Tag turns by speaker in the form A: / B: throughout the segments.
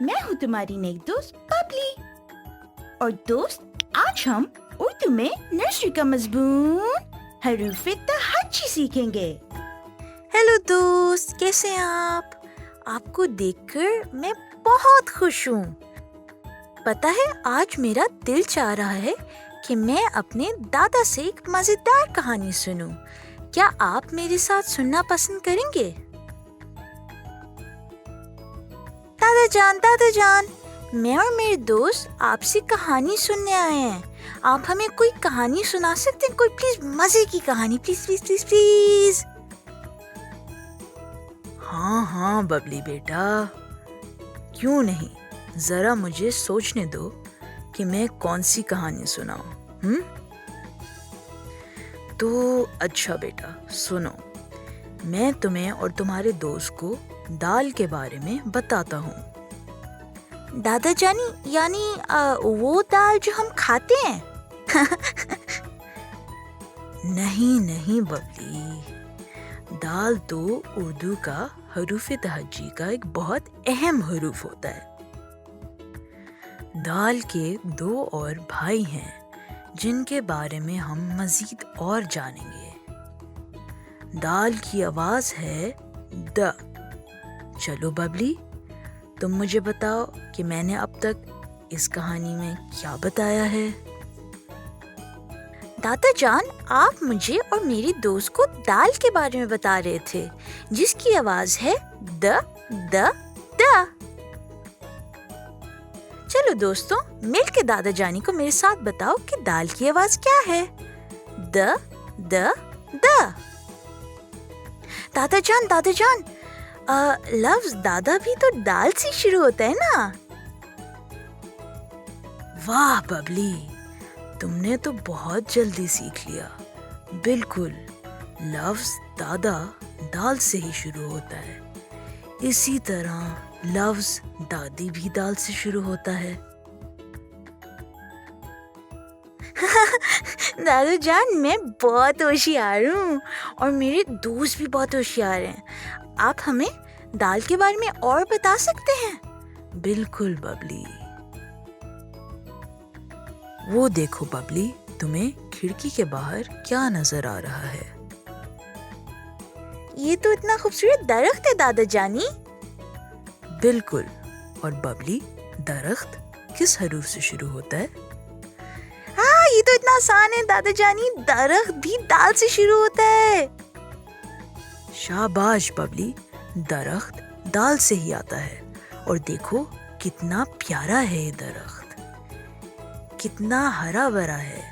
A: میں ہوں تمہاری نئی دوست ببلی. اور دوست آج ہم اردو میں نرسری کا مضمون حروف تہجی سیکھیں گے.
B: ہیلو دوست، کیسے ہیں آپ؟ آپ کو دیکھ کر میں بہت خوش ہوں. پتہ ہے آج میرا دل چاہ رہا ہے کہ میں اپنے دادا سے ایک مزیدار کہانی سنوں. کیا آپ میرے ساتھ سننا پسند کریں گے؟ دادا جان، میں اور میرے دوست آپ سے کہانی سننے آئے ہیں. آپ ہمیں کوئی کہانی سنا سکتے ہیں؟ کوئی پلیز مزے کی کہانی، پلیز پلیز پلیز پلیز.
C: ہاں ببلی بیٹا، کیوں نہیں. ذرا مجھے سوچنے دو کہ میں کون سی کہانی سناؤں. تو اچھا بیٹا سنو، میں تمہیں اور تمہارے دوست کو دال کے بارے میں بتاتا ہوں.
B: دادا جانی، یعنی وہ دال جو ہم کھاتے ہیں؟
C: نہیں ببلی، دال تو اردو کا حروف تہجی کا ایک بہت اہم حروف ہوتا ہے. دال کے 2 اور بھائی ہیں جن کے بارے میں ہم مزید اور جانیں گے. دال کی آواز ہے د. چلو ببلی، تم مجھے بتاؤ کہ میں نے اب تک اس کہانی میں کیا بتایا ہے.
B: دادا جان، آپ مجھے اور میری دوست کو دال کے بارے میں بتا رہے تھے جس کی آواز ہے د د د. چلو دوستوں، مل کے دادا جانی کو میرے ساتھ بتاؤ کہ دال کی آواز کیا ہے. د د د. دادا جان، لفظ دادا بھی تو دال سے شروع ہوتا ہے نا؟
C: واہ ببلی، تم نے تو بہت جلدی سیکھ لیا. بالکل، لفظ دادا دال سے ہی شروع ہوتا ہے. اسی طرح لفظ دادی بھی دال سے شروع ہوتا ہے.
B: دادا جان، میں بہت ہوشیار ہوں اور میرے دوست بھی بہت ہوشیار ہیں. آپ ہمیں دال کے بارے میں اور بتا سکتے ہیں؟
C: بالکل ببلی. وہ دیکھو ببلی، تمہیں کھڑکی کے باہر کیا نظر آ رہا ہے؟
B: یہ تو اتنا خوبصورت درخت ہے دادا جانی.
C: بالکل. اور ببلی، درخت کس حروف سے شروع ہوتا ہے؟
B: یہ تو اتنا آسان ہے دادا جانی، درخت بھی دال سے شروع ہوتا ہے.
C: شاباش ببلی، درخت دال سے ہی آتا ہے. اور دیکھو کتنا پیارا ہے یہ درخت، کتنا ہرا بھرا ہے.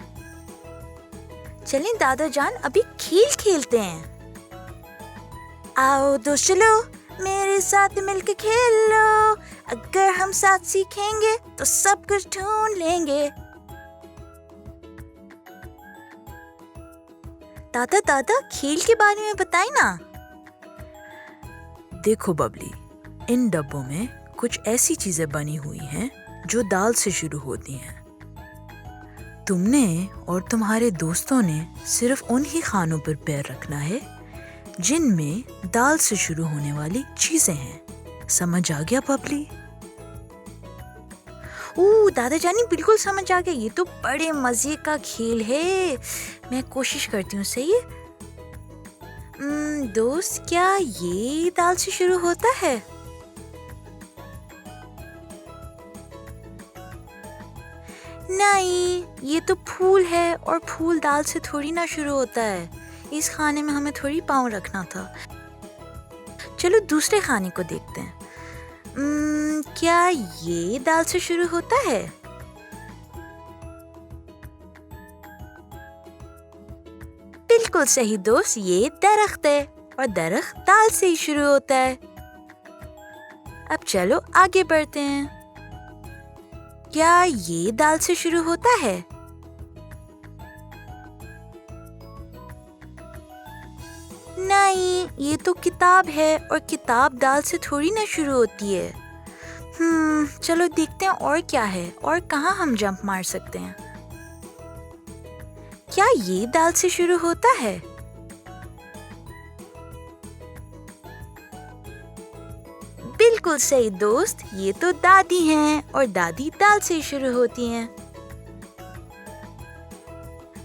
B: چلیں دادا جان، ابھی کھیل کھیلتے ہیں. آؤ دوست، چلو میرے ساتھ مل کے کھیل لو. اگر ہم ساتھ سیکھیں گے تو سب کچھ ڈھونڈ لیں گے. دادا کھیل کے بارے میں بتائیں نا.
C: دیکھو ببلی، ان ڈبوں میں کچھ ایسی چیزیں بنی ہوئی ہیں جو دال سے شروع ہوتی ہیں. تم نے اور تمہارے دوستوں نے صرف انہی خانوں پر پیر رکھنا ہے جن میں دال سے شروع ہونے والی چیزیں ہیں. سمجھ آ گیا ببلی؟
B: دادا جانی بالکل سمجھ آ گیا. یہ تو بڑے مزے کا کھیل ہے. میں کوشش کرتی ہوں. صحیح ہے دوست، کیا یہ دال سے شروع ہوتا ہے؟ نہیں، یہ تو پھول ہے اور پھول دال سے تھوڑی نہ شروع ہوتا ہے. اس کھانے میں ہمیں تھوڑی پاؤں رکھنا تھا. چلو دوسرے کھانے کو دیکھتے ہیں. کیا یہ دال سے شروع ہوتا ہے؟ بالکل صحیح دوست، یہ درخت ہے اور درخت دال سے ہی شروع ہوتا ہے. اب چلو آگے بڑھتے ہیں. کیا یہ دال سے شروع ہوتا ہے؟ نہیں، یہ تو کتاب ہے اور کتاب دال سے تھوڑی نہ شروع ہوتی ہے. چلو دیکھتے ہیں اور کیا ہے اور کہاں ہم جمپ مار سکتے ہیں. کیا یہ دال سے شروع ہوتا ہے؟ بالکل صحیح دوست، یہ تو دادی ہیں اور دادی دال سے شروع ہوتی ہیں.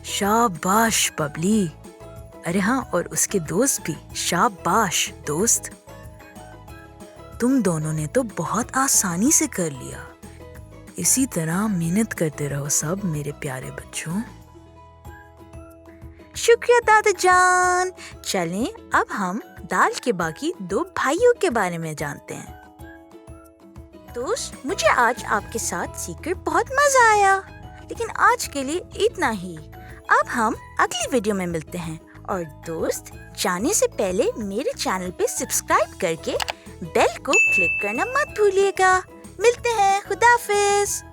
C: شاباش ببلی. ارے ہاں، اور اس کے دوست بھی. شاباش دوست. تم دونوں نے تو بہت آسانی سے کر لیا. اسی طرح محنت کرتے رہو سب میرے پیارے بچوں.
B: شکریہ دادا جان. چلیں اب ہم دال کے باقی 2 بھائیوں کے بارے میں جانتے ہیں. دوست، مجھے آج آپ کے ساتھ سیکھ کر بہت مزہ آیا، لیکن آج کے لیے اتنا ہی. اب ہم اگلی ویڈیو میں ملتے ہیں. اور دوست، جانے سے پہلے میرے چینل پہ سبسکرائب کر کے بیل کو کلک کرنا مت بھولیے گا. ملتے ہیں. خدا حافظ.